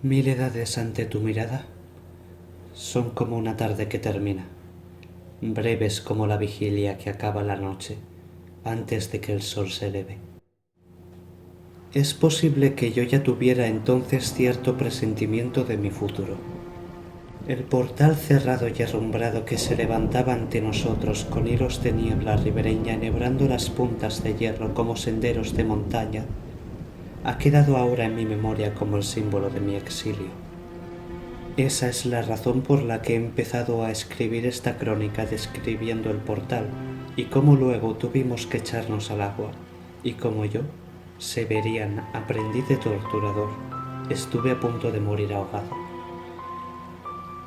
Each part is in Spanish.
Mil edades ante tu mirada son como una tarde que termina, breves como la vigilia que acaba la noche antes de que el sol se eleve. Es posible que yo ya tuviera entonces cierto presentimiento de mi futuro. El portal cerrado y herrumbrado que se levantaba ante nosotros con hilos de niebla ribereña enhebrando las puntas de hierro como senderos de montaña ha quedado ahora en mi memoria como el símbolo de mi exilio. Esa es la razón por la que he empezado a escribir esta crónica describiendo el portal y cómo luego tuvimos que echarnos al agua y como yo, Severian, aprendiz de torturador, estuve a punto de morir ahogado.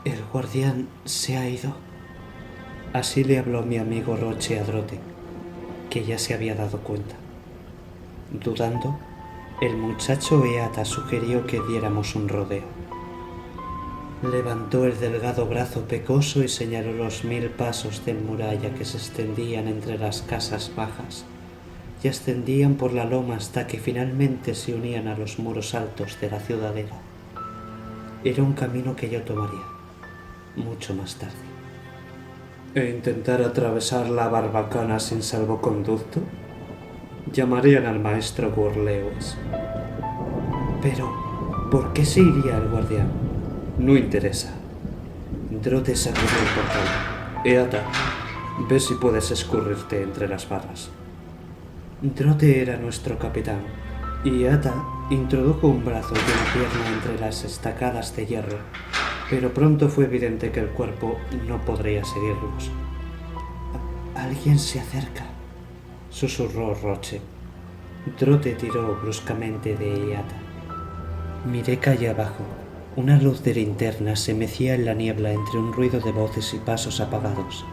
El guardián se ha ido. Así le habló mi amigo Roche a Drote, que ya se había dado cuenta. Dudando, el muchacho Eata sugirió que diéramos un rodeo. Levantó el delgado brazo pecoso y señaló los 1000 pasos de muralla que se extendían entre las casas bajas y ascendían por la loma hasta que finalmente se unían a los muros altos de la ciudadela. Era un camino que yo tomaría mucho más tarde. ¿E intentar atravesar la barbacana sin salvoconducto? Llamarían al maestro Burleos. Pero, ¿por qué se iría el guardián? No interesa. Drote sacudió el portal. Eata, ve si puedes escurrirte entre las barras. Drote era nuestro capitán, y Eata introdujo un brazo y una pierna entre las estacadas de hierro, pero pronto fue evidente que el cuerpo no podría seguirlos. «Alguien se acerca», susurró Roche. Drote tiró bruscamente de Eata. Miré calle abajo. Una luz de linterna se mecía en la niebla entre un ruido de voces y pasos apagados.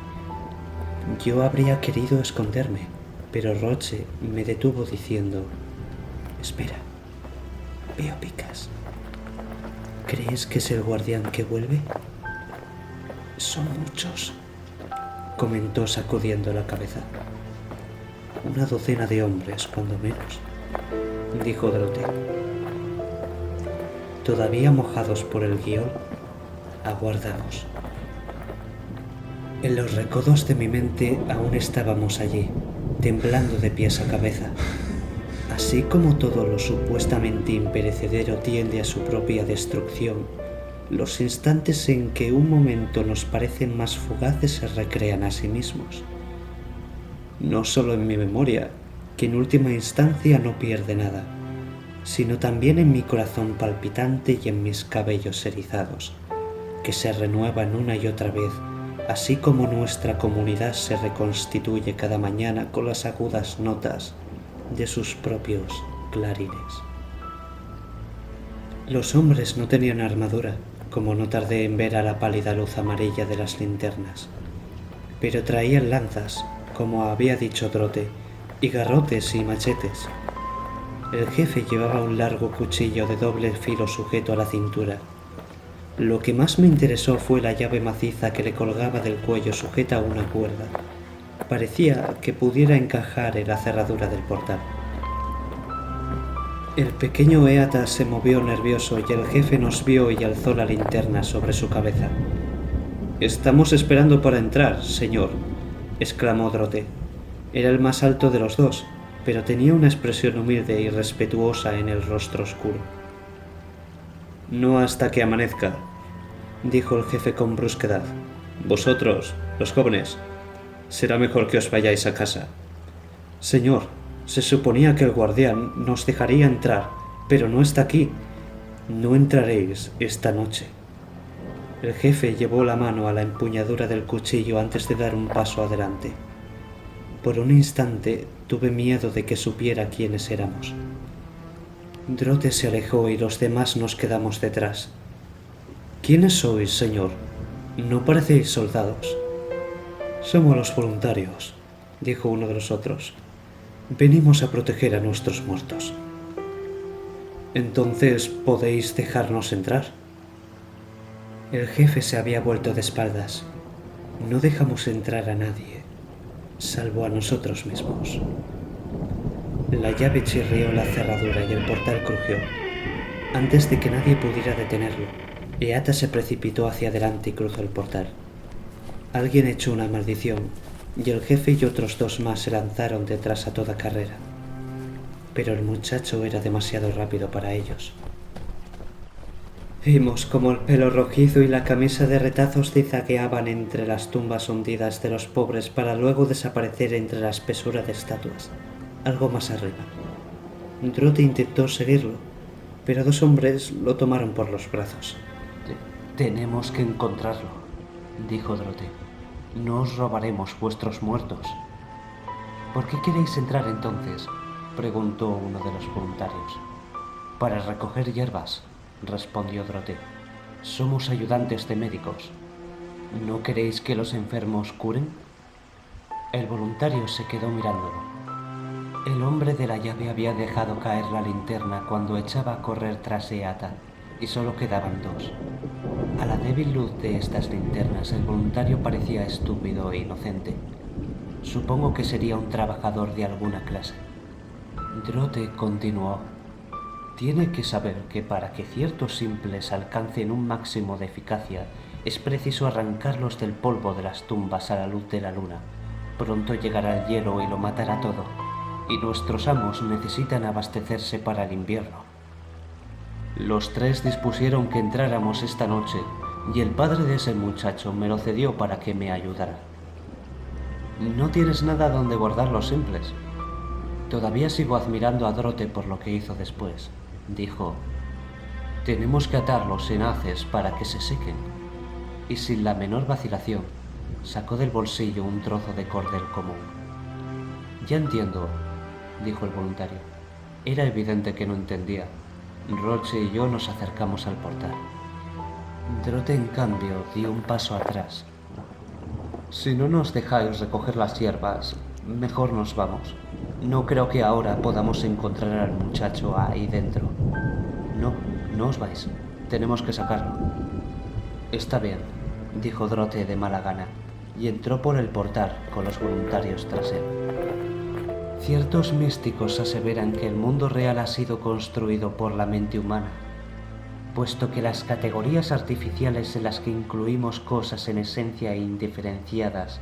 Yo habría querido esconderme, pero Roche me detuvo diciendo: «Espera, veo picas». «¿Crees que es el guardián que vuelve?» «Son muchos», comentó sacudiendo la cabeza. «Una docena de hombres, cuando menos», dijo Drote. Todavía mojados por el guión, aguardamos. En los recodos de mi mente aún estábamos allí, temblando de pies a cabeza. Así como todo lo supuestamente imperecedero tiende a su propia destrucción, los instantes en que un momento nos parecen más fugaces se recrean a sí mismos. No solo en mi memoria, que en última instancia no pierde nada, sino también en mi corazón palpitante y en mis cabellos erizados, que se renuevan una y otra vez, así como nuestra comunidad se reconstituye cada mañana con las agudas notas de sus propios clarines. Los hombres no tenían armadura, como no tardé en ver a la pálida luz amarilla de las linternas, pero traían lanzas, como había dicho Drote, y garrotes y machetes. El jefe llevaba un largo cuchillo de doble filo sujeto a la cintura. Lo que más me interesó fue la llave maciza que le colgaba del cuello sujeta a una cuerda. Parecía que pudiera encajar en la cerradura del portal. El pequeño Eata se movió nervioso y el jefe nos vio y alzó la linterna sobre su cabeza. «Estamos esperando para entrar, señor», exclamó Drote. Era el más alto de los dos, pero tenía una expresión humilde y respetuosa en el rostro oscuro. «No hasta que amanezca», dijo el jefe con brusquedad. «Vosotros, los jóvenes, será mejor que os vayáis a casa». «Señor, se suponía que el guardián nos dejaría entrar, pero no está aquí. No entraréis esta noche». El jefe llevó la mano a la empuñadura del cuchillo antes de dar un paso adelante. Por un instante tuve miedo de que supiera quiénes éramos. Drote se alejó y los demás nos quedamos detrás. «¿Quiénes sois, señor? No parecéis soldados». «Somos los voluntarios», dijo uno de los otros. «Venimos a proteger a nuestros muertos». «Entonces, ¿podéis dejarnos entrar?» El jefe se había vuelto de espaldas. «No dejamos entrar a nadie, salvo a nosotros mismos». La llave chirrió la cerradura y el portal crujió. Antes de que nadie pudiera detenerlo, Eata se precipitó hacia adelante y cruzó el portal. Alguien echó una maldición, y el jefe y otros 2 más se lanzaron detrás a toda carrera. Pero el muchacho era demasiado rápido para ellos. Vimos como el pelo rojizo y la camisa de retazos zigzagueaban entre las tumbas hundidas de los pobres para luego desaparecer entre la espesura de estatuas, algo más arriba. Drote intentó seguirlo, pero 2 hombres lo tomaron por los brazos. Tenemos que encontrarlo, dijo Drote. No os robaremos vuestros muertos. ¿Por qué queréis entrar entonces?, preguntó uno de los voluntarios. Para recoger hierbas, respondió Drote. Somos ayudantes de médicos. ¿No queréis que los enfermos curen? El voluntario se quedó mirándolo. El hombre de la llave había dejado caer la linterna cuando echaba a correr tras Eata, y solo quedaban 2. A la débil luz de estas linternas, el voluntario parecía estúpido e inocente. Supongo que sería un trabajador de alguna clase. Drote continuó. Tiene que saber que para que ciertos simples alcancen un máximo de eficacia, es preciso arrancarlos del polvo de las tumbas a la luz de la luna. Pronto llegará el hielo y lo matará todo, y nuestros amos necesitan abastecerse para el invierno. Los 3 dispusieron que entráramos esta noche, y el padre de ese muchacho me lo cedió para que me ayudara. No tienes nada donde guardar los simples. Todavía sigo admirando a Drote por lo que hizo después, dijo. Tenemos que atarlos en haces para que se sequen. Y sin la menor vacilación, sacó del bolsillo un trozo de cordel común. Ya entiendo, dijo el voluntario. Era evidente que no entendía. Roche y yo nos acercamos al portal. Drote, en cambio, dio un paso atrás. Si no nos dejáis recoger las hierbas, mejor nos vamos. No creo que ahora podamos encontrar al muchacho ahí dentro. No os vais. Tenemos que sacarlo. Está bien, dijo Drote de mala gana, y entró por el portal con los voluntarios tras él. Ciertos místicos aseveran que el mundo real ha sido construido por la mente humana, puesto que las categorías artificiales en las que incluimos cosas en esencia e indiferenciadas,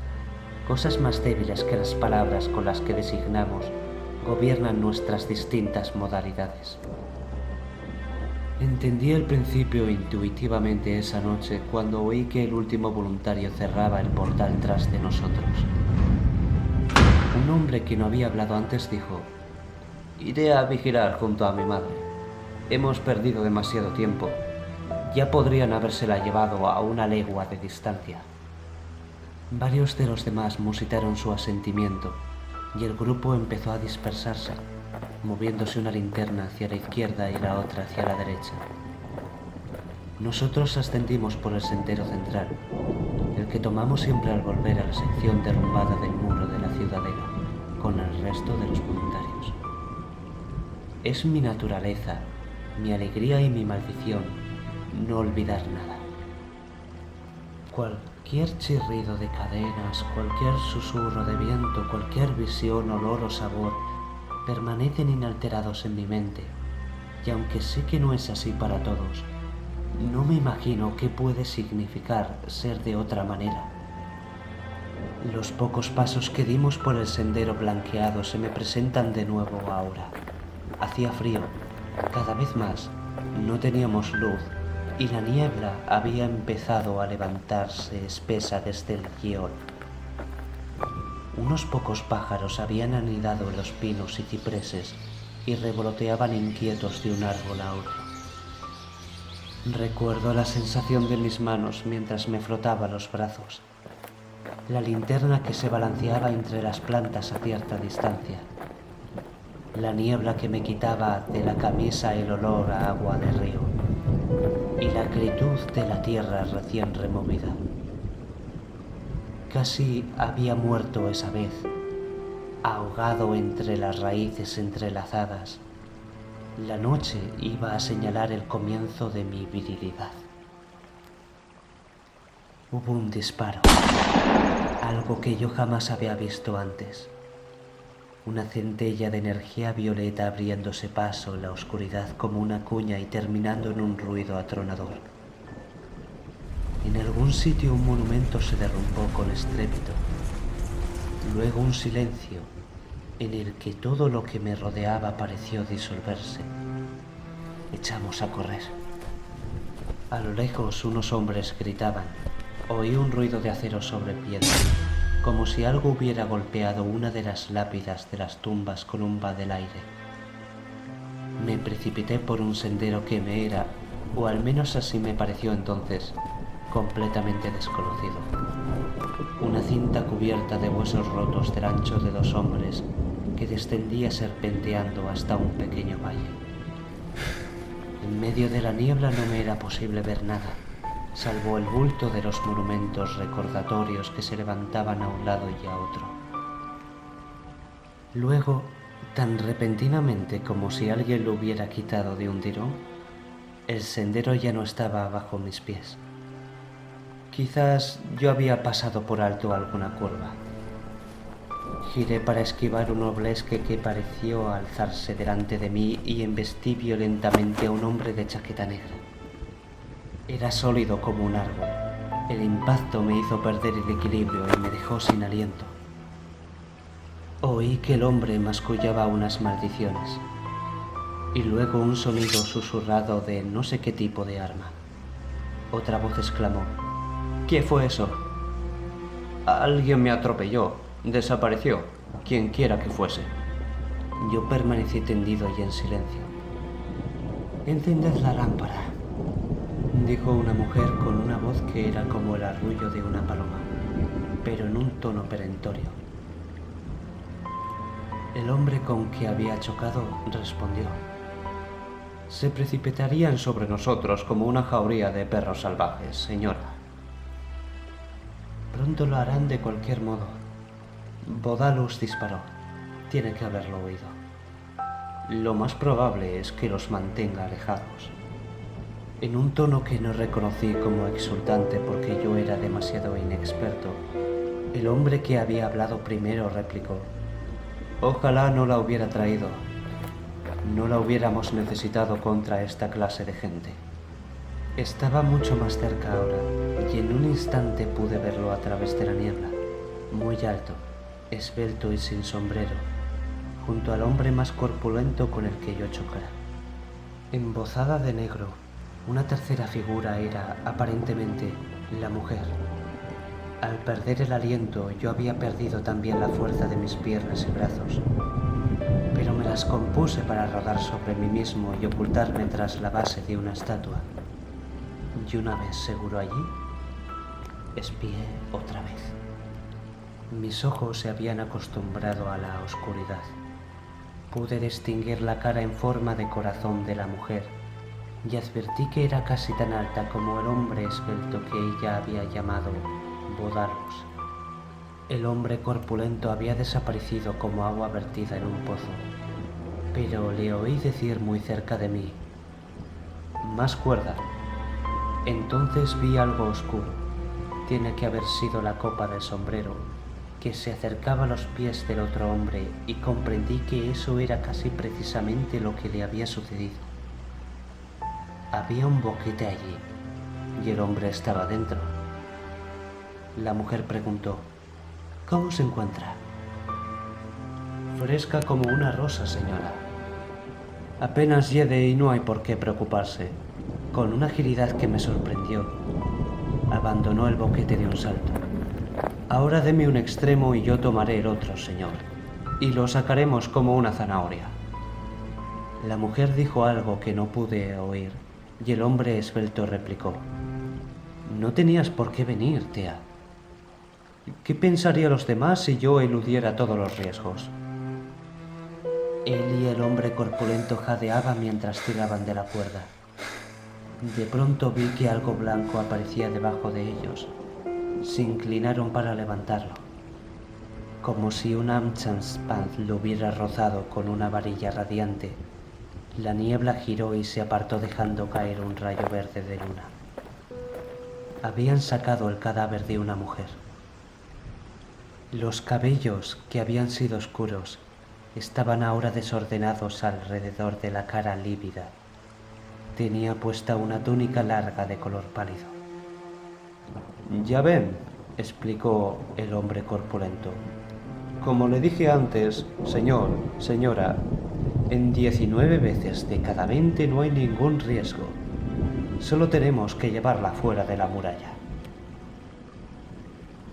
cosas más débiles que las palabras con las que designamos, gobiernan nuestras distintas modalidades. Entendí el principio intuitivamente esa noche cuando oí que el último voluntario cerraba el portal tras de nosotros. Un hombre que no había hablado antes dijo: «Iré a vigilar junto a mi madre. Hemos perdido demasiado tiempo. Ya podrían habérsela llevado a una legua de distancia». Varios de los demás musitaron su asentimiento y el grupo empezó a dispersarse, moviéndose una linterna hacia la izquierda y la otra hacia la derecha. Nosotros ascendimos por el sendero central, el que tomamos siempre al volver a la sección derrumbada del muro de la ciudadela, con el resto de los voluntarios. Es mi naturaleza, mi alegría y mi maldición no olvidar nada. Cualquier chirrido de cadenas, cualquier susurro de viento, cualquier visión, olor o sabor permanecen inalterados en mi mente, y aunque sé que no es así para todos, no me imagino qué puede significar ser de otra manera. Los pocos pasos que dimos por el sendero blanqueado se me presentan de nuevo ahora. Hacía frío, cada vez más, no teníamos luz, y la niebla había empezado a levantarse espesa desde el guión. Unos pocos pájaros habían anidado en los pinos y cipreses y revoloteaban inquietos de un árbol a otro. Recuerdo la sensación de mis manos mientras me frotaba los brazos, la linterna que se balanceaba entre las plantas a cierta distancia, la niebla que me quitaba de la camisa el olor a agua de río y la quietud de la tierra recién removida. Casi había muerto esa vez, ahogado entre las raíces entrelazadas. La noche iba a señalar el comienzo de mi virilidad. Hubo un disparo, algo que yo jamás había visto antes. una centella de energía violeta abriéndose paso en la oscuridad como una cuña y terminando en un ruido atronador. En algún sitio un monumento se derrumbó con estrépito. Luego un silencio en el que todo lo que me rodeaba pareció disolverse. Echamos a correr. A lo lejos unos hombres gritaban. Oí un ruido de acero sobre piedra, como si algo hubiera golpeado una de las lápidas de las tumbas con un va del aire. Me precipité por un sendero que me era, o al menos así me pareció entonces, completamente desconocido. Una cinta cubierta de huesos rotos del ancho de 2 hombres que descendía serpenteando hasta un pequeño valle. En medio de la niebla no me era posible ver nada, salvo el bulto de los monumentos recordatorios que se levantaban a un lado y a otro. Luego, tan repentinamente como si alguien lo hubiera quitado de un tirón, el sendero ya no estaba bajo mis pies. Quizás yo había pasado por alto alguna curva. Giré para esquivar un oblesque que pareció alzarse delante de mí y embestí violentamente a un hombre de chaqueta negra. Era sólido como un árbol. El impacto me hizo perder el equilibrio y me dejó sin aliento. Oí que el hombre mascullaba unas maldiciones y luego un sonido susurrado de no sé qué tipo de arma. Otra voz exclamó: ¿Qué fue eso? Alguien me atropelló. Desapareció, quien quiera que fuese. Yo permanecí tendido y en silencio. «Encended la lámpara», dijo una mujer con una voz que era como el arrullo de una paloma, pero en un tono perentorio. El hombre con que había chocado respondió: «Se precipitarían sobre nosotros como una jauría de perros salvajes, señora». «Pronto lo harán de cualquier modo». Bodalus disparó. Tiene que haberlo oído. Lo más probable es que los mantenga alejados. En un tono que no reconocí como exultante porque yo era demasiado inexperto, el hombre que había hablado primero replicó: «Ojalá no la hubiera traído. No la hubiéramos necesitado contra esta clase de gente». Estaba mucho más cerca ahora, y en un instante pude verlo a través de la niebla, muy alto, esbelto y sin sombrero, junto al hombre más corpulento con el que yo chocara. Embozada de negro, una tercera figura era, aparentemente, la mujer. Al perder el aliento, yo había perdido también la fuerza de mis piernas y brazos, pero me las compuse para rodar sobre mí mismo y ocultarme tras la base de una estatua. Y una vez seguro allí, espié otra vez. Mis ojos se habían acostumbrado a la oscuridad. Pude distinguir la cara en forma de corazón de la mujer y advertí que era casi tan alta como el hombre esbelto que ella había llamado Bodalus. El hombre corpulento había desaparecido como agua vertida en un pozo, pero le oí decir muy cerca de mí: «Más cuerda». Entonces vi algo oscuro. Tiene que haber sido la copa del sombrero, que se acercaba a los pies del otro hombre, y comprendí que eso era casi precisamente lo que le había sucedido. Había un boquete allí, y el hombre estaba dentro. La mujer preguntó: «¿Cómo se encuentra?» «Fresca como una rosa, señora. Apenas hiede y no hay por qué preocuparse». Con una agilidad que me sorprendió, abandonó el boquete de un salto. «Ahora deme un extremo y yo tomaré el otro, señor, y lo sacaremos como una zanahoria». La mujer dijo algo que no pude oír, y el hombre esbelto replicó: «No tenías por qué venir, Thea. ¿Qué pensarían los demás si yo eludiera todos los riesgos?» Él y el hombre corpulento jadeaban mientras tiraban de la cuerda. De pronto vi que algo blanco aparecía debajo de ellos. Se inclinaron para levantarlo, como si un Amchanspanz lo hubiera rozado con una varilla radiante. La niebla giró y se apartó dejando caer un rayo verde de luna. Habían sacado el cadáver de una mujer. Los cabellos, que habían sido oscuros, estaban ahora desordenados alrededor de la cara lívida. Tenía puesta una túnica larga de color pálido. «Ya ven», explicó el hombre corpulento. «Como le dije antes, señor, señora, en 19 veces de cada 20 no hay ningún riesgo. Solo tenemos que llevarla fuera de la muralla».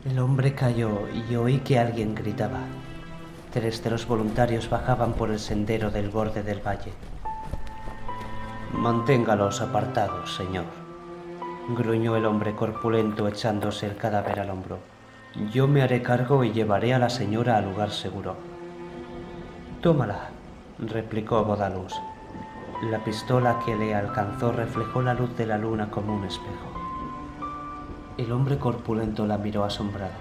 El hombre cayó y oí que alguien gritaba. 3 de los voluntarios bajaban por el sendero del borde del valle. «Manténgalos apartados, señor», gruñó el hombre corpulento echándose el cadáver al hombro. «Yo me haré cargo y llevaré a la señora al lugar seguro». «Tómala», replicó Bodalus. La pistola que le alcanzó reflejó la luz de la luna como un espejo. El hombre corpulento la miró asombrado.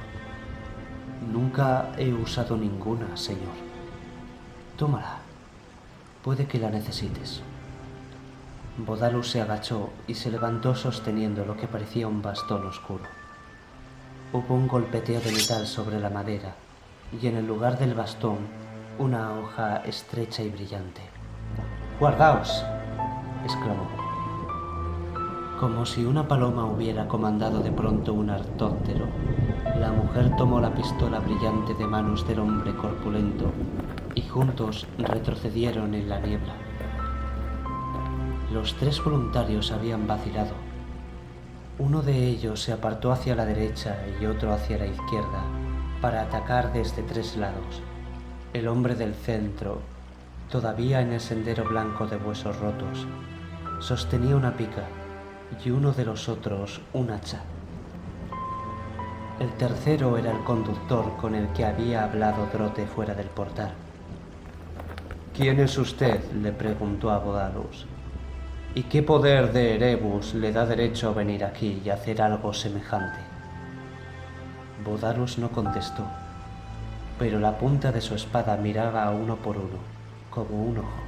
«Nunca he usado ninguna, señor». «Tómala. Puede que la necesites». Bodalus se agachó y se levantó sosteniendo lo que parecía un bastón oscuro. Hubo un golpeteo de metal sobre la madera y en el lugar del bastón una hoja estrecha y brillante. «¡Guardaos!», exclamó. Como si una paloma hubiera comandado de pronto un artóptero, la mujer tomó la pistola brillante de manos del hombre corpulento y juntos retrocedieron en la niebla. Los 3 voluntarios habían vacilado. Uno de ellos se apartó hacia la derecha y otro hacia la izquierda para atacar desde 3 lados. El hombre del centro, todavía en el sendero blanco de huesos rotos, sostenía una pica y uno de los otros un hacha. El tercero era el conductor con el que había hablado Drote fuera del portal. «¿Quién es usted?», le preguntó a Bodalus. «¿Y qué poder de Erebus le da derecho a venir aquí y hacer algo semejante?». Bodalus no contestó, pero la punta de su espada miraba a uno por uno, como un ojo.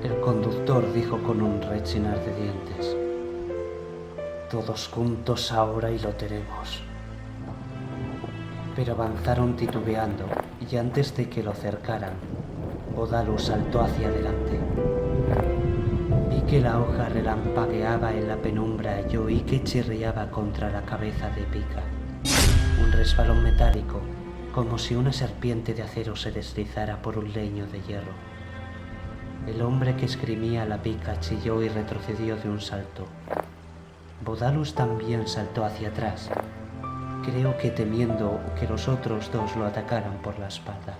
El conductor dijo con un rechinar de dientes: «Todos juntos ahora y lo tenemos». Pero avanzaron titubeando y antes de que lo cercaran, Bodalus saltó hacia adelante. Vi que la hoja relampagueaba en la penumbra y oí que chirriaba contra la cabeza de pica. Un resbalón metálico, como si una serpiente de acero se deslizara por un leño de hierro. El hombre que esgrimía la pica chilló y retrocedió de un salto. Bodalus también saltó hacia atrás, creo que temiendo que los otros 2 lo atacaran por la espalda.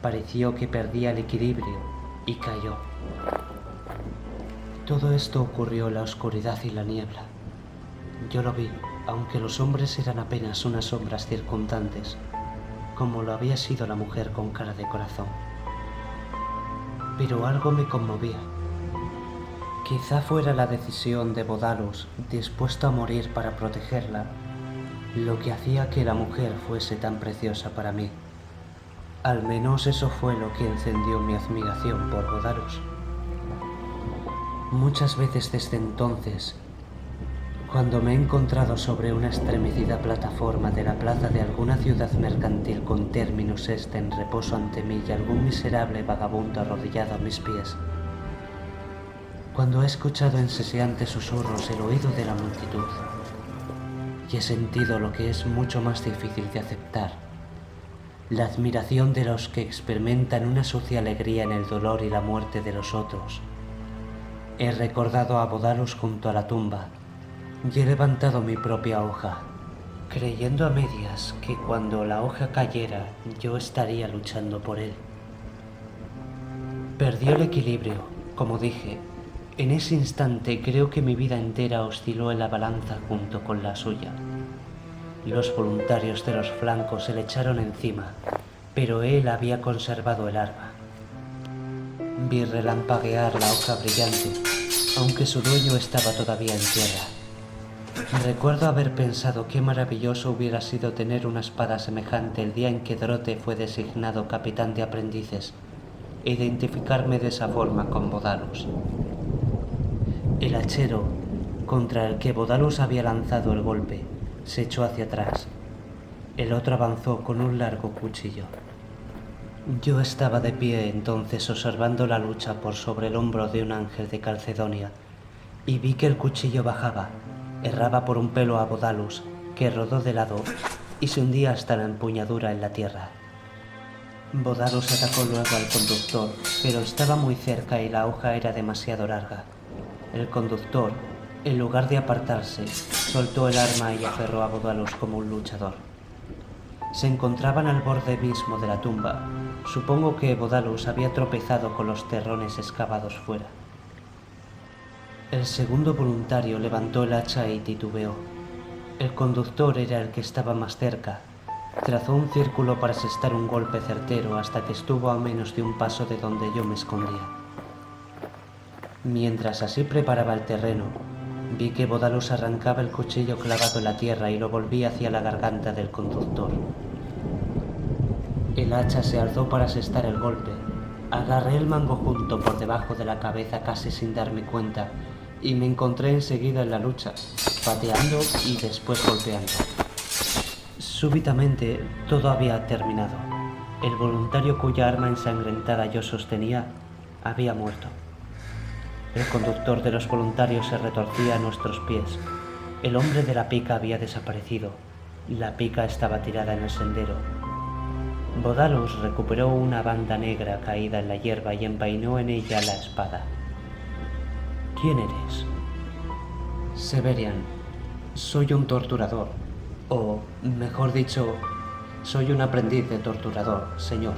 Pareció que perdía el equilibrio y cayó. Todo esto ocurrió en la oscuridad y la niebla. Yo lo vi, aunque los hombres eran apenas unas sombras circundantes, como lo había sido la mujer con cara de corazón. Pero algo me conmovía. Quizá fuera la decisión de Bodalus, dispuesto a morir para protegerla, lo que hacía que la mujer fuese tan preciosa para mí. Al menos eso fue lo que encendió mi admiración por Bodalus. Muchas veces desde entonces, cuando me he encontrado sobre una estremecida plataforma de la plaza de alguna ciudad mercantil con términos en reposo ante mí y algún miserable vagabundo arrodillado a mis pies, cuando he escuchado en seseantes susurros el oído de la multitud y he sentido lo que es mucho más difícil de aceptar, la admiración de los que experimentan una sucia alegría en el dolor y la muerte de los otros, he recordado a Bodalus junto a la tumba y he levantado mi propia hoja, creyendo a medias que cuando la hoja cayera yo estaría luchando por él. Perdió el equilibrio, como dije. En ese instante creo que mi vida entera osciló en la balanza junto con la suya. Los voluntarios de los flancos se le echaron encima, pero él había conservado el arma. Vi relampaguear la hoja brillante, aunque su dueño estaba todavía en tierra. Recuerdo haber pensado qué maravilloso hubiera sido tener una espada semejante el día en que Drote fue designado capitán de aprendices e identificarme de esa forma con Bodalus. El hachero, contra el que Bodalus había lanzado el golpe, se echó hacia atrás. El otro avanzó con un largo cuchillo. Yo estaba de pie entonces observando la lucha por sobre el hombro de un ángel de Calcedonia y vi que el cuchillo bajaba, erraba por un pelo a Bodalus, que rodó de lado y se hundía hasta la empuñadura en la tierra. Bodalus atacó luego al conductor, pero estaba muy cerca y la hoja era demasiado larga. El conductor, en lugar de apartarse, soltó el arma y aferró a Bodalus como un luchador. Se encontraban al borde mismo de la tumba. Supongo que Bodalus había tropezado con los terrones excavados fuera. El segundo voluntario levantó el hacha y titubeó. El conductor era el que estaba más cerca. Trazó un círculo para asestar un golpe certero hasta que estuvo a menos de un paso de donde yo me escondía. Mientras así preparaba el terreno, vi que Bodalus arrancaba el cuchillo clavado en la tierra y lo volvía hacia la garganta del conductor. El hacha se alzó para asestar el golpe. Agarré el mango junto por debajo de la cabeza casi sin darme cuenta y me encontré enseguida en la lucha, pateando y después golpeando. Súbitamente todo había terminado. El voluntario cuya arma ensangrentada yo sostenía había muerto. El conductor de los voluntarios se retorcía a nuestros pies. El hombre de la pica había desaparecido. La pica estaba tirada en el sendero. Bodalus recuperó una banda negra caída en la hierba y envainó en ella la espada. ¿Quién eres? Severian. Soy un torturador. O, mejor dicho, soy un aprendiz de torturador, señor.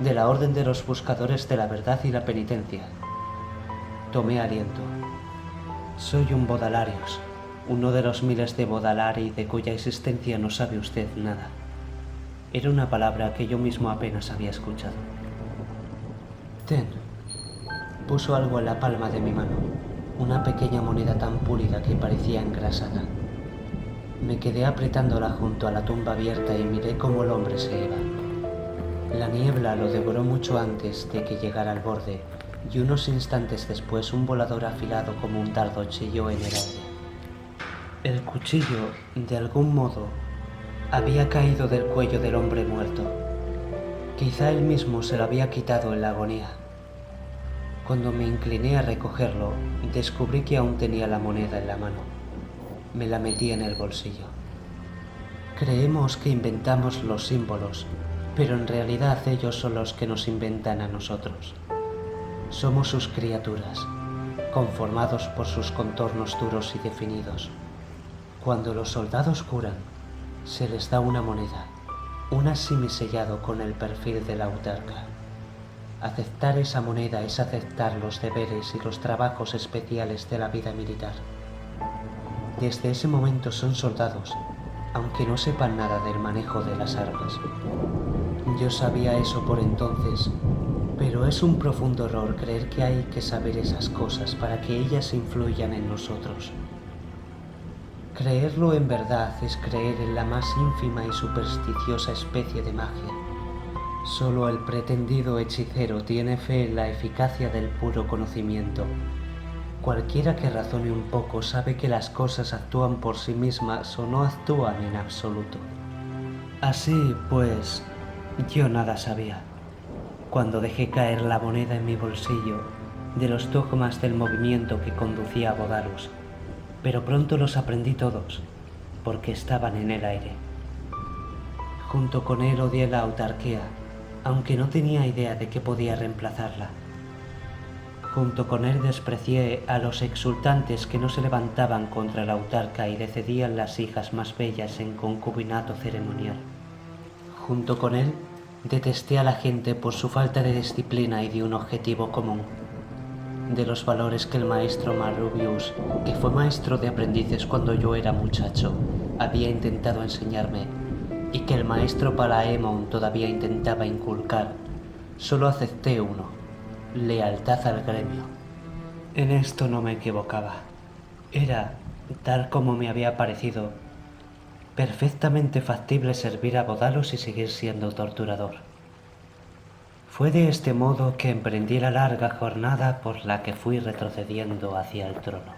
De la Orden de los Buscadores de la Verdad y la Penitencia. Tomé aliento. Soy un Bodalarius, uno de los miles de Bodalari de cuya existencia no sabe usted nada. Era una palabra que yo mismo apenas había escuchado. Ten. Puso algo en la palma de mi mano, una pequeña moneda tan pulida que parecía engrasada. Me quedé apretándola junto a la tumba abierta y miré cómo el hombre se iba. La niebla lo devoró mucho antes de que llegara al borde, y unos instantes después un volador afilado como un dardo chilló en el aire. El cuchillo, de algún modo, había caído del cuello del hombre muerto. Quizá él mismo se lo había quitado en la agonía. Cuando me incliné a recogerlo, descubrí que aún tenía la moneda en la mano. Me la metí en el bolsillo. Creemos que inventamos los símbolos, pero en realidad ellos son los que nos inventan a nosotros. Somos sus criaturas, conformados por sus contornos duros y definidos. Cuando los soldados curan, se les da una moneda, un semisellado con el perfil de la autarca. Aceptar esa moneda es aceptar los deberes y los trabajos especiales de la vida militar. Desde ese momento son soldados, aunque no sepan nada del manejo de las armas. Yo sabía eso por entonces, pero es un profundo error creer que hay que saber esas cosas para que ellas influyan en nosotros. Creerlo en verdad es creer en la más ínfima y supersticiosa especie de magia. Solo el pretendido hechicero tiene fe en la eficacia del puro conocimiento. Cualquiera que razone un poco sabe que las cosas actúan por sí mismas o no actúan en absoluto. Así pues, yo nada sabía. Cuando dejé caer la moneda en mi bolsillo, de los dogmas del movimiento que conducía a Bodalus, pero pronto los aprendí todos, porque estaban en el aire. Junto con él odié la autarquía, aunque no tenía idea de que podía reemplazarla. Junto con él desprecié a los exultantes que no se levantaban contra la autarca y le cedían las hijas más bellas en concubinato ceremonial. Junto con él detesté a la gente por su falta de disciplina y de un objetivo común. De los valores que el maestro Marrubius, que fue maestro de aprendices cuando yo era muchacho, había intentado enseñarme, y que el maestro Palaemon todavía intentaba inculcar, solo acepté uno: lealtad al gremio. En esto no me equivocaba. Era, tal como me había parecido, perfectamente factible servir a Bodalus y seguir siendo torturador. Fue de este modo que emprendí la larga jornada por la que fui retrocediendo hacia el trono.